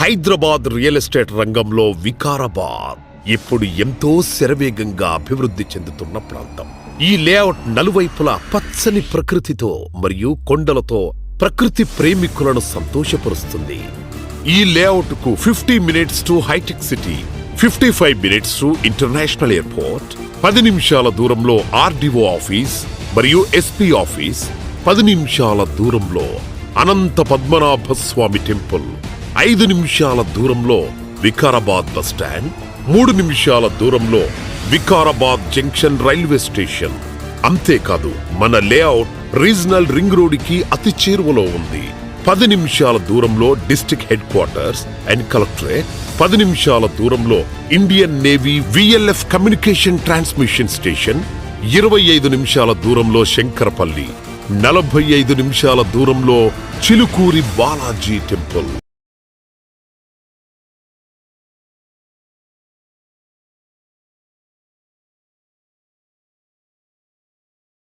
Hyderabad real estate రంగంలో వికారాబాద్ ఇప్పుడు ఎంతో శరవేగంగా అభివృద్ధి చెందుతున్న ప్రాంతం. ఈ లేఅవుట్ నలువైపులా పచ్చని ప్రకృతితో మరియు కొండలతో ప్రకృతి ప్రేమికులను సంతోషపరుస్తుంది. ఈ లేఅవుట్ కు 50 minutes to Hitec City, 55 minutes to international airport, 10 నిమిషాల దూరంలో ఆర్డీఓ ఆఫీస్ మరియు ఎస్పీ ఆఫీస్, 10 నిమిషాల దూరంలో అనంత పద్మనాభ స్వామి టెంపుల్, 5 నిమిషాల దూరంలో వికారాబాద్ బస్ స్టాండ్, 3 నిమిషాల దూరంలో వికారాబాద్ జంక్షన్ రైల్వే స్టేషన్. అంతేకాదు మన లేఅవుట్ రీజనల్ రింగ్ రోడ్ కి అతి చేరువలో ఉంది. 10 నిమిషాల దూరంలో district head quarters and collectorate, 10 నిమిషాల దూరంలో Indian navy VLF communication transmission station, 25 నిమిషాల దూరంలో శంకరపల్లి, 45 నిమిషాల దూరంలో చిలుకూరి బాలాజీ టెంపుల్.